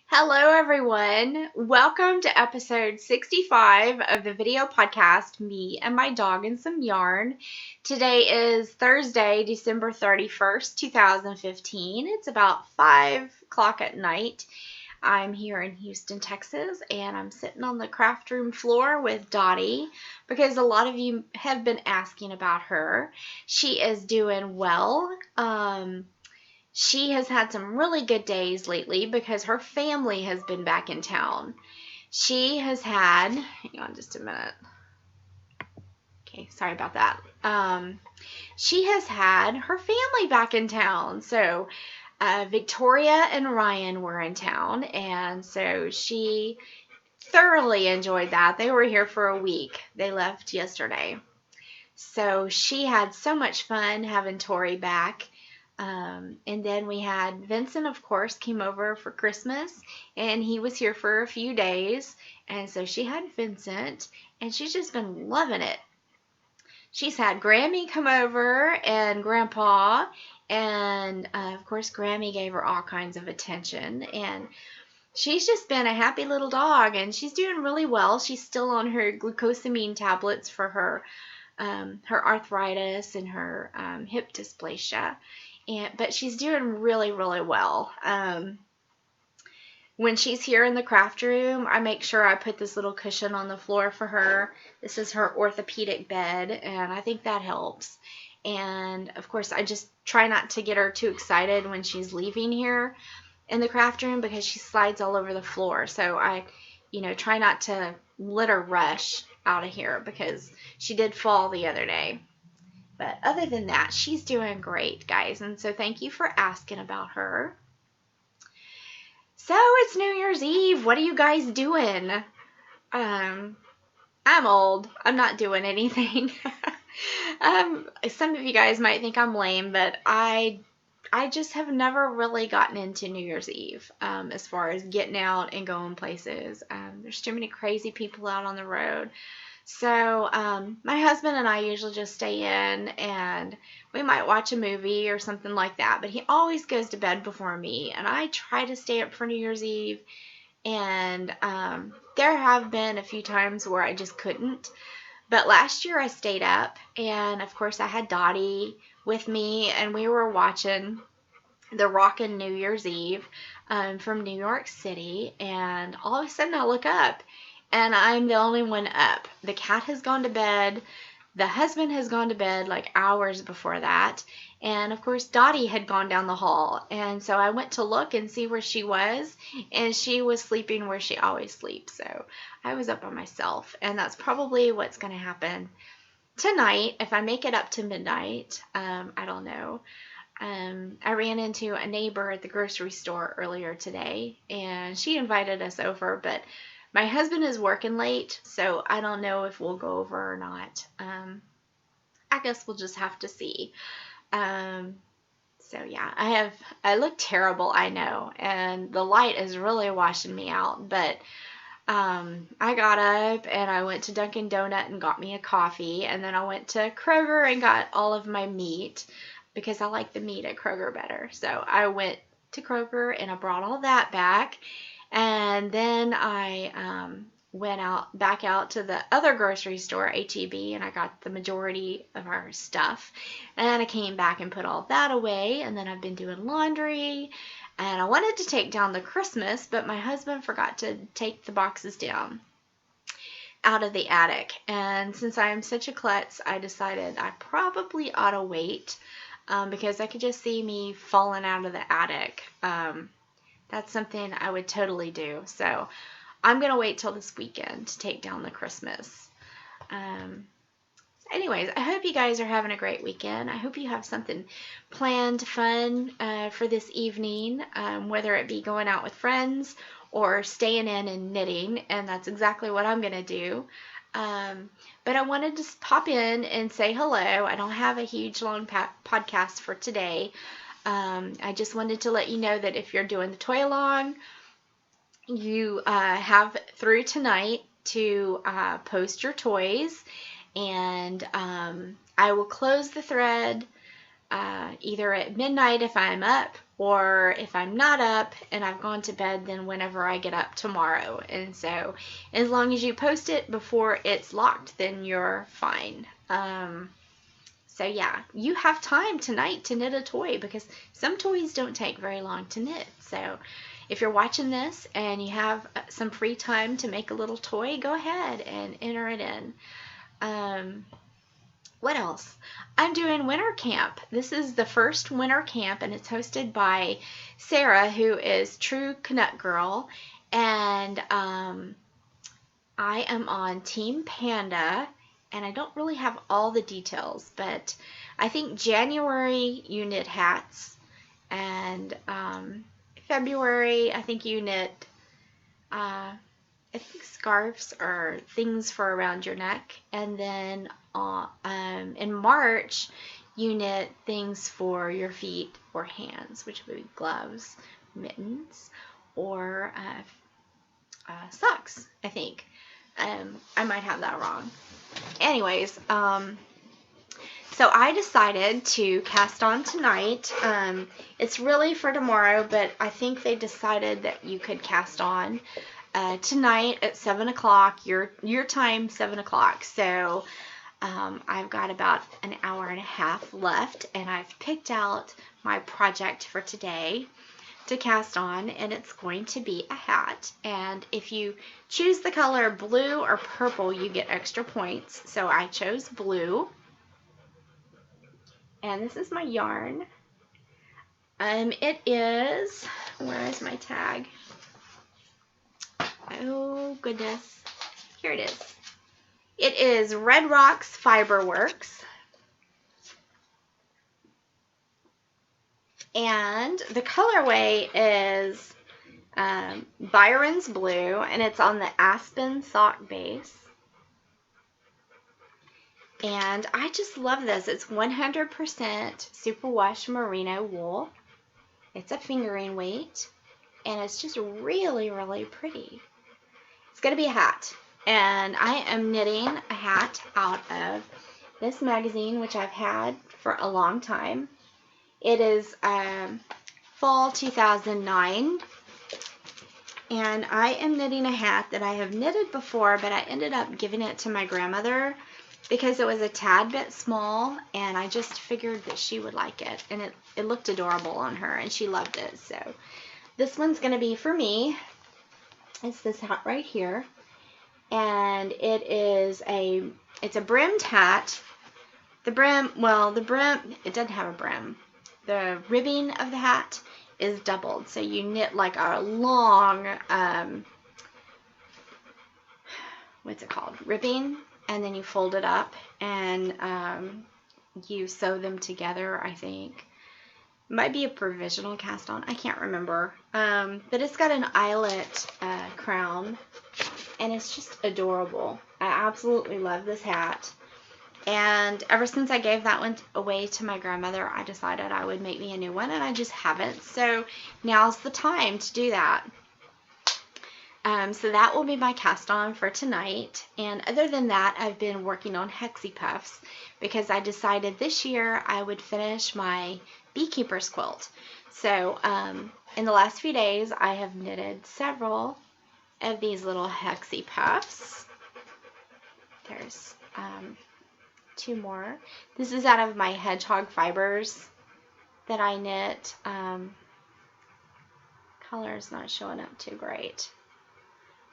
Hello, everyone. Welcome to episode 65 of the video podcast, Me and My Dog and Some Yarn. Today is Thursday, December 31st, 2015. It's about 5 o'clock at night. I'm here in Houston, Texas, and I'm sitting on the craft room floor with Dottie because a lot of you have been asking about her. She is doing well. She has had some really good days lately because her family has been back in town. She has had, hang on just a minute. Okay, sorry about that. She has had her family back in town. So Victoria and Ryan were in town, and so she thoroughly enjoyed that. They were here for a week. They left yesterday. So she had so much fun having Tori back. And then we had Vincent, of course, came over for Christmas, and he was here for a few days. And so she had Vincent, and she's just been loving it. She's had Grammy come over and Grandpa, and of course, Grammy gave her all kinds of attention. And she's just been a happy little dog, and she's doing really well. She's still on her glucosamine tablets for her arthritis and her hip dysplasia. But she's doing really, really well. When she's here in the craft room, I make sure I put this little cushion on the floor for her. This is her orthopedic bed, and I think that helps. And, of course, I just try not to get her too excited when she's leaving here in the craft room because she slides all over the floor. So I, try not to let her rush out of here because she did fall the other day. But other than that, she's doing great, guys. And so thank you for asking about her. So it's New Year's Eve. What are you guys doing? I'm old. I'm not doing anything. Some of you guys might think I'm lame, but I just have never really gotten into New Year's Eve as far as getting out and going places. There's too many crazy people out on the road. So my husband and I usually just stay in, and we might watch a movie or something like that, but he always goes to bed before me, and I try to stay up for New Year's Eve, and there have been a few times where I just couldn't, but last year I stayed up, and of course I had Dottie with me, and we were watching the Rockin' New Year's Eve from New York City, and all of a sudden I look up, and I'm the only one up. The cat has gone to bed. The husband has gone to bed like hours before that. And of course, Dottie had gone down the hall. And so I went to look and see where she was. And she was sleeping where she always sleeps. So I was up by myself. And that's probably what's going to happen tonight. If I make it up to midnight, I don't know. I ran into a neighbor at the grocery store earlier today. And she invited us over, but my husband is working late, so I don't know if we'll go over or not. I guess we'll just have to see. So yeah, I look terrible, I know, and the light is really washing me out, but I got up and I went to Dunkin' Donut and got me a coffee, and then I went to Kroger and got all of my meat because I like the meat at Kroger better. So I went to Kroger and I brought all that back. And then I went back out to the other grocery store, H-E-B, and I got the majority of our stuff. And I came back and put all that away. And then I've been doing laundry. And I wanted to take down the Christmas, but my husband forgot to take the boxes down out of the attic. And since I am such a klutz, I decided I probably ought to wait because I could just see me falling out of the attic. That's something I would totally do. So I'm going to wait till this weekend to take down the Christmas. Anyways, I hope you guys are having a great weekend. I hope you have something planned fun for this evening, whether it be going out with friends or staying in and knitting. And that's exactly what I'm going to do. But I wanted to pop in and say hello. I don't have a huge long podcast for today. I just wanted to let you know that if you're doing the toy along, you have through tonight to post your toys, and I will close the thread either at midnight if I'm up, or if I'm not up and I've gone to bed, then whenever I get up tomorrow. And so as long as you post it before it's locked, then you're fine. So yeah, you have time tonight to knit a toy, because some toys don't take very long to knit. So if you're watching this and you have some free time to make a little toy, go ahead and enter it in. What else? I'm doing winter camp. This is the first winter camp, and it's hosted by Sarah, who is True Canuck Girl, and I am on Team Panda, and I don't really have all the details, but I think January you knit hats, and February I think you knit I think scarves or things for around your neck, and then in March you knit things for your feet or hands, which would be gloves, mittens, or socks, I think. I might have that wrong. Anyways, so I decided to cast on tonight. It's really for tomorrow, but I think they decided that you could cast on tonight at 7 o'clock, your time, 7 o'clock. So I've got about an hour and a half left, and I've picked out my project for today to cast on, and it's going to be a hat. And if you choose the color blue or purple, you get extra points. So I chose blue, and this is my yarn. It is, where is my tag? Oh goodness, here it is. It is Red Rocks Fiberworks, and the colorway is Byron's Blue, and it's on the Aspen sock base. And I just love this. It's 100% superwash merino wool. It's a fingering weight, and it's just really, really pretty. It's going to be a hat, and I am knitting a hat out of this magazine, which I've had for a long time. It is fall 2009, and I am knitting a hat that I have knitted before, but I ended up giving it to my grandmother because it was a tad bit small, and I just figured that she would like it, and it looked adorable on her, and she loved it. So this one's going to be for me. It's this hat right here, and it's a brimmed hat. The brim, it doesn't have a brim. The ribbing of the hat is doubled, so you knit like a long, what's it called, ribbing, and then you fold it up, and you sew them together, I think. Might be a provisional cast on, I can't remember, but it's got an eyelet crown, and it's just adorable. I absolutely love this hat, and ever since I gave that one away to my grandmother, I decided I would make me a new one, and I just haven't, so now's the time to do that. So that will be my cast on for tonight, and other than that, I've been working on Hexie Puffs because I decided this year I would finish my beekeeper's quilt. So in the last few days, I have knitted several of these little Hexie Puffs. There's 2 more. This is out of my hedgehog fibers that I knit. Color is not showing up too great.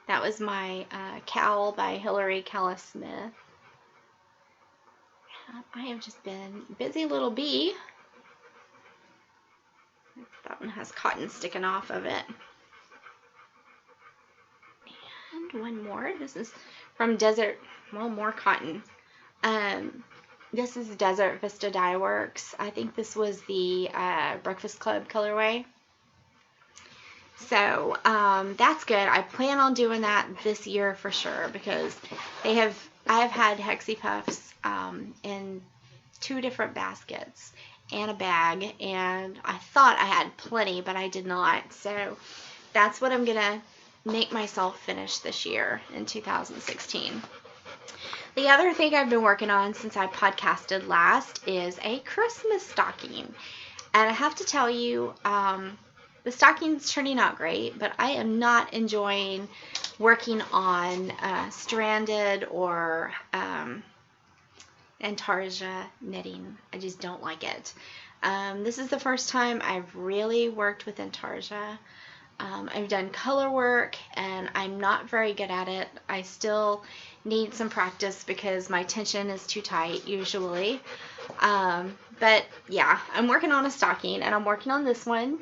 That was my cowl by Hillary Callis Smith. I have just been busy little bee. That one has cotton sticking off of it. And one more. This is from Desert, more cotton. This is Desert Vista Dye Works. I think this was the Breakfast Club colorway. So that's good. I plan on doing that this year for sure, because I have had Hexie Puffs in 2 different baskets and a bag, and I thought I had plenty, but I did not. So that's what I'm gonna make myself finish this year in 2016. The other thing I've been working on since I podcasted last is a Christmas stocking. And I have to tell you, the stocking's turning out great, but I am not enjoying working on stranded or Intarsia knitting. I just don't like it. This is the first time I've really worked with Intarsia. I've done color work and I'm not very good at it. I still need some practice because my tension is too tight usually. But yeah, I'm working on a stocking and I'm working on this one.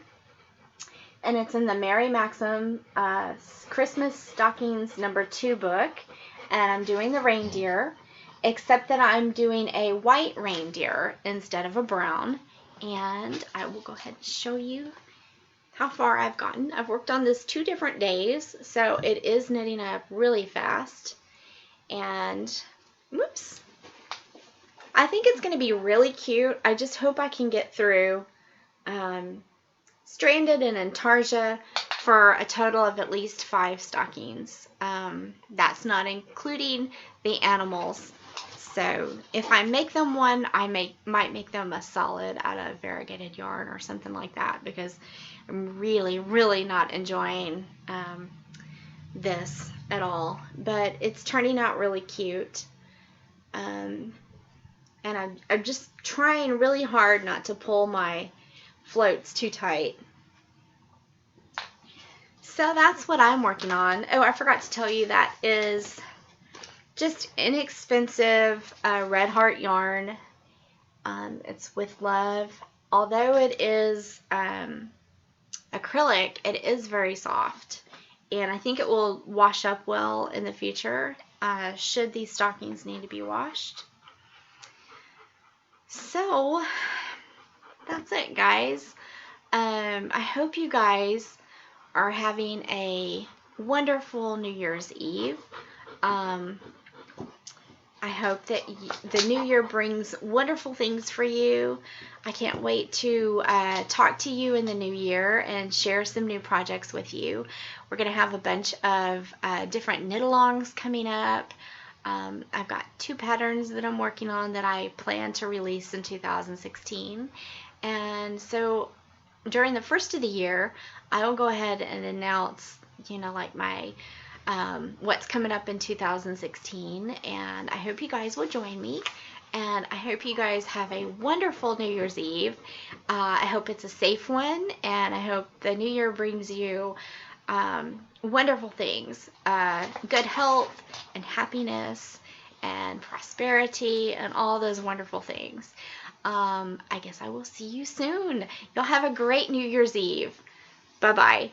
And it's in the Mary Maxim Christmas Stockings #2 book. And I'm doing the reindeer, except that I'm doing a white reindeer instead of a brown. And I will go ahead and show you how far I've gotten. I've worked on this 2 different days, so it is knitting up really fast. And, whoops. I think it's going to be really cute. I just hope I can get through stranded and Intarsia for a total of at least 5 stockings. That's not including the animals. So if I make them one, I might make them a solid out of variegated yarn or something like that, because I'm really, really not enjoying this at all. But it's turning out really cute. And I'm just trying really hard not to pull my floats too tight. So that's what I'm working on. Oh, I forgot to tell you, that is just inexpensive Red Heart yarn. It's with love. Although it is acrylic, it is very soft. And I think it will wash up well in the future, should these stockings need to be washed. So that's it, guys. I hope you guys are having a wonderful New Year's Eve. I hope that the new year brings wonderful things for you. I can't wait to talk to you in the new year and share some new projects with you. We're going to have a bunch of different knit-alongs coming up. I've got 2 patterns that I'm working on that I plan to release in 2016. And so during the first of the year, I will go ahead and announce, like my what's coming up in 2016, and I hope you guys will join me, and I hope you guys have a wonderful New Year's Eve. I hope it's a safe one, and I hope the new year brings you wonderful things, good health and happiness and prosperity and all those wonderful things. I guess I will see you soon. Y'all have a great New Year's Eve. Bye-bye.